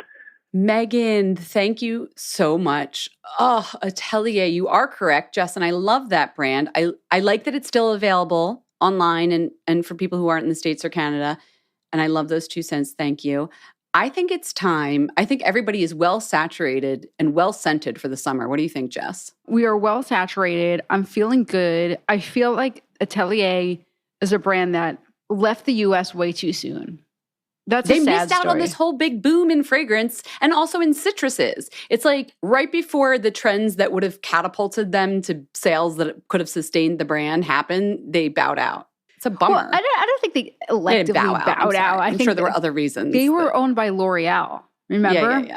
Megan, thank you so much. Oh, Atelier, you are correct, Jess, and I love that brand. I like that it's still available online and for people who aren't in the States or Canada. And I love those 2 cents. Thank you. I think it's time. I think everybody is well saturated and well scented for the summer. What do you think, Jess? We are well saturated. I'm feeling good. I feel like Atelier is a brand that left the U.S. way too soon. That's they a sad missed out story. on this whole big boom in fragrance and also in citruses. It's like right before the trends that would have catapulted them to sales that could have sustained the brand happened, they bowed out. It's a bummer. Well, I don't think they electively bowed out. I'm sure there were other reasons. They were owned by L'Oreal. Remember?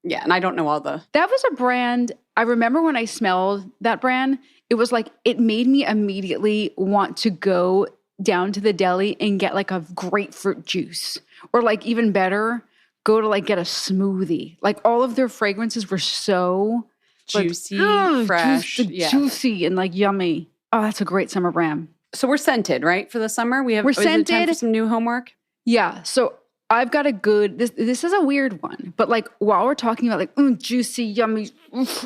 Yeah, and I don't know all the... That was a brand, I remember when I smelled that brand, it was like, it made me immediately want to go down to the deli and get like a grapefruit juice. Or like even better, go to like get a smoothie. Like all of their fragrances were so juicy, like, fresh. Juicy and like yummy. Oh, that's a great summer brand. So we're scented, right, for the summer? We're scented. Time for some new homework? Yeah. So I've got a good, this is a weird one, but like while we're talking about like juicy, yummy,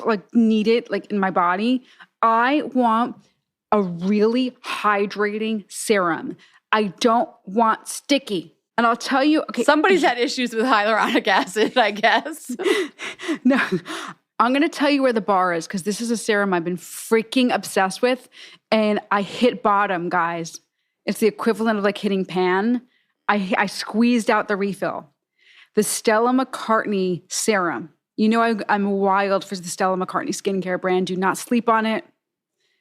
like need it like in my body, I want a really hydrating serum. I don't want sticky. And I'll tell you, okay. Somebody's had issues with hyaluronic acid, I guess. No, I'm going to tell you where the bar is because this is a serum I've been freaking obsessed with. And I hit bottom, guys. It's the equivalent of like hitting pan. I squeezed out the refill. The Stella McCartney serum. You know I'm wild for the Stella McCartney skincare brand. Do not sleep on it.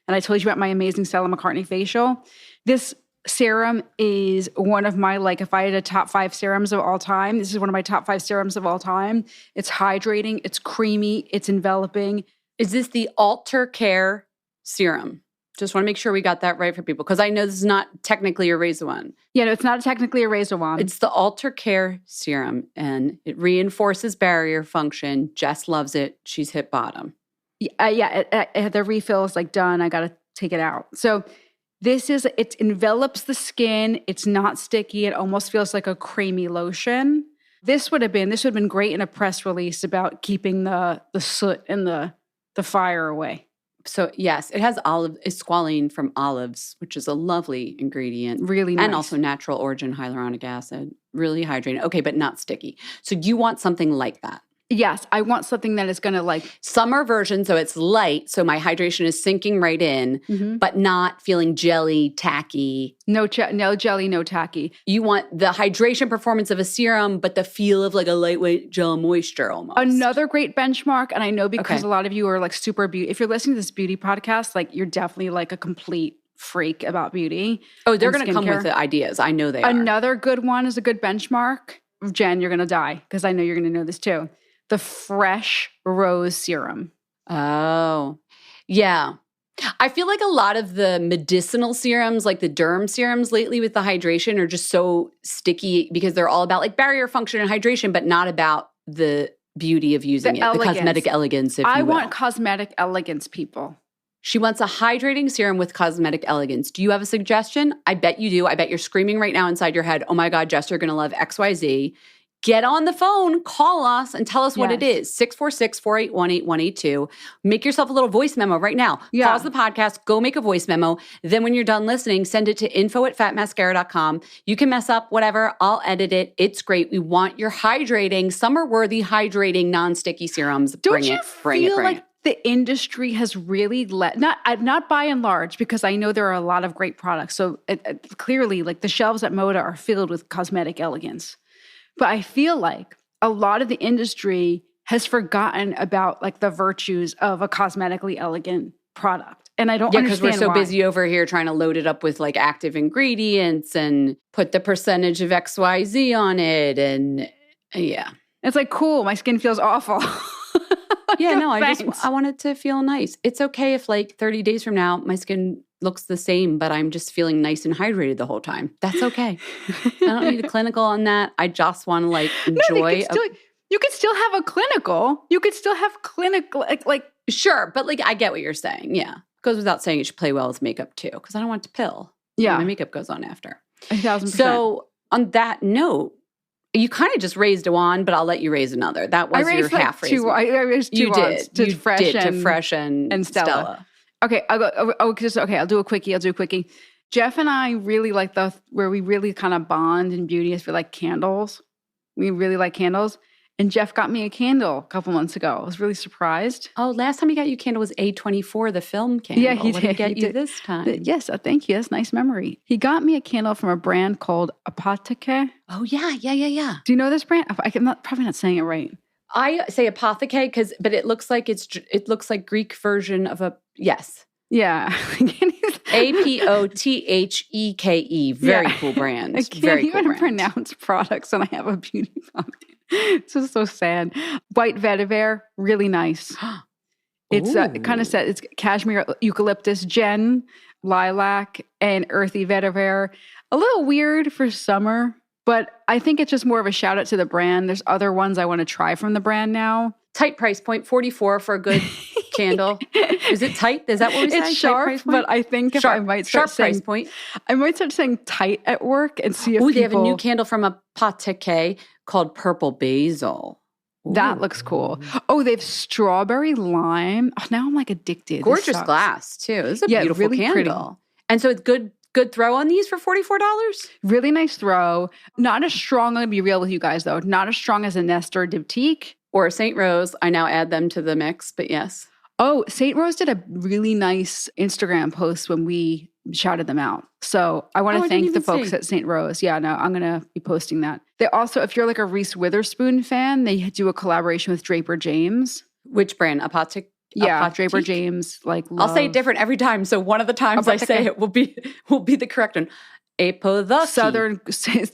And I told you about my amazing Stella McCartney facial. This serum is one of my, like, if I had a top 5 serums of all time, this is one of my top 5 serums of all time. It's hydrating, it's creamy, it's enveloping. Is this the Alter Care serum? Just want to make sure we got that right for people, because I know this is not technically a razor wand. Yeah, no, it's not technically a razor wand. It's the Alter Care serum, and it reinforces barrier function. Jess loves it. She's hit bottom. The refill is like done. I got to take it out. So it envelops the skin. It's not sticky. It almost feels like a creamy lotion. This would have been great in a press release about keeping the soot and the fire away. So yes, it has squalene from olives, which is a lovely ingredient. Really nice. And also natural origin hyaluronic acid. Really hydrating. Okay, but not sticky. So you want something like that? Yes, I want something that is going to like... Summer version, so it's light, so my hydration is sinking right in, but not feeling jelly, tacky. No jelly, no tacky. You want the hydration performance of a serum, but the feel of like a lightweight gel moisture almost. Another great benchmark, and I know because a lot of you are like super beauty. If you're listening to this beauty podcast, like you're definitely like a complete freak about beauty. Oh, they're going to come skincare. with the ideas. I know they are. Another good one is a good benchmark. Jen, you're going to die because I know you're going to know this too. The Fresh Rose Serum. Oh, yeah. I feel like a lot of the medicinal serums, like the derm serums lately with the hydration, are just so sticky because they're all about like barrier function and hydration, but not about the beauty of using the cosmetic elegance, if you will. I want cosmetic elegance, people. She wants a hydrating serum with cosmetic elegance. Do you have a suggestion? I bet you do. I bet you're screaming right now inside your head, oh my God, Jess, you're going to love XYZ. Get on the phone, call us, and tell us what it is. 646-481-8182. Make yourself a little voice memo right now. Yeah. Pause the podcast, go make a voice memo. Then when you're done listening, send it to info@fatmascara.com. You can mess up, whatever. I'll edit it. It's great. We want your hydrating, summer-worthy, hydrating, non-sticky serums. Don't you feel like the industry has really not by and large, because I know there are a lot of great products. So clearly, like the shelves at Moda are filled with cosmetic elegance. But I feel like a lot of the industry has forgotten about like the virtues of a cosmetically elegant product. And I don't understand because we're so why. busy over here trying to load it up with like active ingredients and put the percentage of XYZ on it. And yeah. It's like, cool, my skin feels awful. Yeah, no, Thanks. I want it to feel nice. It's okay if like 30 days from now, my skin looks the same, but I'm just feeling nice and hydrated the whole time. That's okay. I don't need a clinical on that. I just want to like enjoy. You could still have a clinical. You could still have clinical, like Sure, but like I get what you're saying. Yeah. Goes without saying it should play well with makeup too, because I don't want to pill. Yeah. My makeup goes on after. 1,000%. So on that note, you kind of just raised a wand, but I'll let you raise another. That was your half raise. I raised two wands to Fresh and Stella. Okay, I'll go. I'll do a quickie. Jeff and I really like where we really kind of bond in beauty is for like candles. We really like candles. And Jeff got me a candle a couple months ago. I was really surprised. Oh, last time he got you a candle was A24, the film candle. Yeah, he what did. Did he get you this time? Yes, thank you. That's nice memory. He got me a candle from a brand called Apotheke. Oh, yeah. Do you know this brand? I'm probably not saying it right. I say Apotheke but it looks like it looks like Greek version of yes. Yeah. Apotheke. Very cool brand. I can't even pronounce products and I have a beauty problem. It's just so sad. White vetiver, really nice. It's it kind of said it's cashmere, eucalyptus, jen, lilac, and earthy vetiver. A little weird for summer, but I think it's just more of a shout out to the brand. There's other ones I want to try from the brand now. Tight price point, $44 for a good candle. Is it tight? Is that what we say? It's sharp, but I think I might start saying, price point. I might start saying tight at work and see if they have a new candle from Apotheke called Purple Basil. Ooh. That looks cool. Oh, they have strawberry lime. Oh, now I'm like addicted. Gorgeous glass too. This is a beautiful really candle. Pretty. And so it's good throw on these for $44? Really nice throw. Not as strong, I'm going to be real with you guys though, not as strong as a Nestor Diptyque. Or a St. Rose. I now add them to the mix, but yes. Oh, St. Rose did a really nice Instagram post when we shouted them out. So I want to thank the folks at St. Rose. Yeah, no, I'm going to be posting that. They also, if you're like a Reese Witherspoon fan, they do a collaboration with Draper James. Which brand? Apotheke? Yeah, Draper James. I'll say it different every time. So one of the times I say it will be the correct one. Apotheke.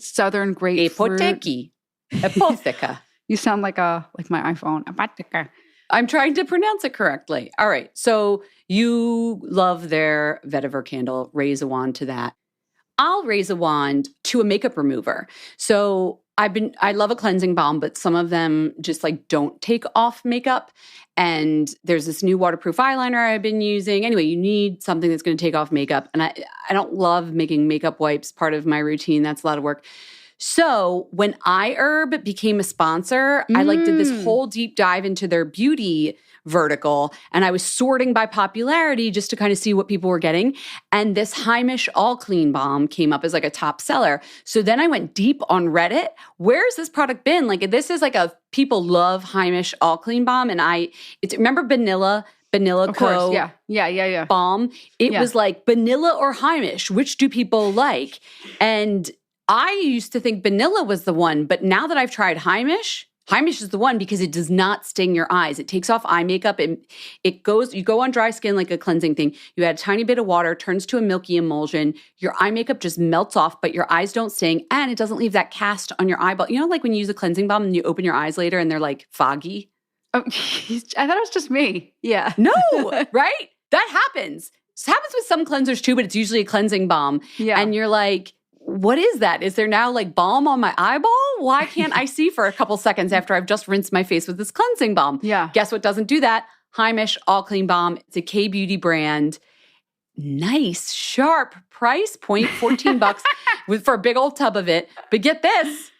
Southern grapefruit. Apotheke. Apotheke. You sound like my iPhone. Apotheke. I'm trying to pronounce it correctly. All right. So you love their vetiver candle. Raise a wand to that. I'll raise a wand to a makeup remover. So I love a cleansing balm, but some of them just like don't take off makeup. And there's this new waterproof eyeliner I've been using. Anyway, you need something that's going to take off makeup. And I don't love making makeup wipes part of my routine. That's a lot of work. So when iHerb became a sponsor, I did this whole deep dive into their beauty vertical, and I was sorting by popularity just to kind of see what people were getting. And this Heimish All Clean Balm came up as like a top seller. So then I went deep on Reddit. Where's this product been? Like this is like people love Heimish All Clean Balm, and remember Vanilla of Co. course, yeah. Balm. It was like vanilla or Heimish. Which do people like? And I used to think vanilla was the one, but now that I've tried Heimish, Heimish is the one because it does not sting your eyes. It takes off eye makeup and you go on dry skin like a cleansing thing. You add a tiny bit of water, turns to a milky emulsion. Your eye makeup just melts off, but your eyes don't sting and it doesn't leave that cast on your eyeball. You know, like when you use a cleansing balm and you open your eyes later and they're like foggy? Oh, I thought it was just me. Yeah. No, right? That happens. It happens with some cleansers too, but it's usually a cleansing balm. Yeah. And you're like, what is that? Is there now like balm on my eyeball? Why can't I see for a couple seconds after I've just rinsed my face with this cleansing balm? Yeah. Guess what doesn't do that? Heimish All Clean Balm. It's a K-beauty brand. Nice, sharp price point, $14 for a big old tub of it. But get this.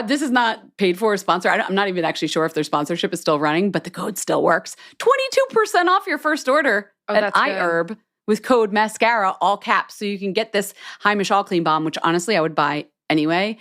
This is not paid for or sponsored. I'm not even actually sure if their sponsorship is still running, but the code still works. 22% off your first order at iHerb with code Mascara, all caps. So you can get this Heimish All Clean Balm, which honestly I would buy anyway.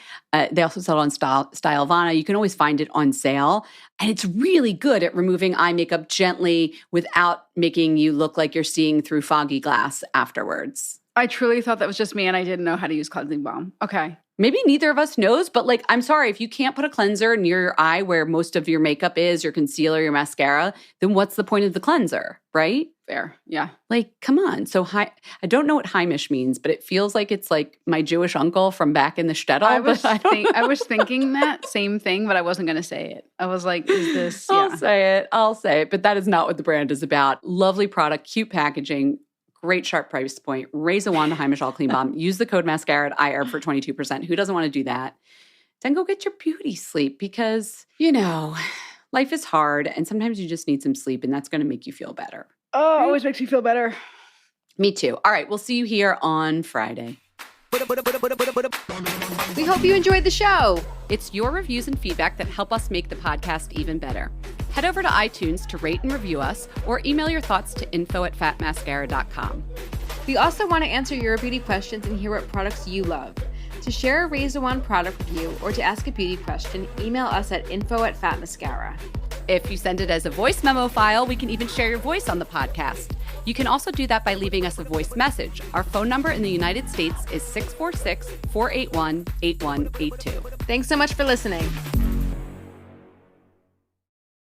They also sell it on Stylovana. You can always find it on sale. And it's really good at removing eye makeup gently without making you look like you're seeing through foggy glass afterwards. I truly thought that was just me and I didn't know how to use cleansing balm. Okay. Maybe neither of us knows, but like, I'm sorry, if you can't put a cleanser near your eye where most of your makeup is, your concealer, your mascara, then what's the point of the cleanser, right? Fair. Yeah. Like, come on. So I don't know what Heimish means, but it feels like it's like my Jewish uncle from back in the shtetl. I was thinking that same thing, but I wasn't going to say it. I was like, is this? Yeah. I'll say it. But that is not what the brand is about. Lovely product, cute packaging. Great sharp price point. Raise a wand to Heimish All Clean Balm. Use the code Mascara at iHerb for 22%. Who doesn't want to do that? Then go get your beauty sleep because, you know, life is hard and sometimes you just need some sleep and that's going to make you feel better. Oh, always makes me feel better. Me too. All right, we'll see you here on Friday. We hope you enjoyed the show. It's your reviews and feedback that help us make the podcast even better. Head over to iTunes to rate and review us or email your thoughts to info@fatmascara.com. We also want to answer your beauty questions and hear what products you love. To share a Raise a Wand product review or to ask a beauty question, email us at info@fatmascara. If you send it as a voice memo file, we can even share your voice on the podcast. You can also do that by leaving us a voice message. Our phone number in the United States is 646-481-8182. Thanks so much for listening.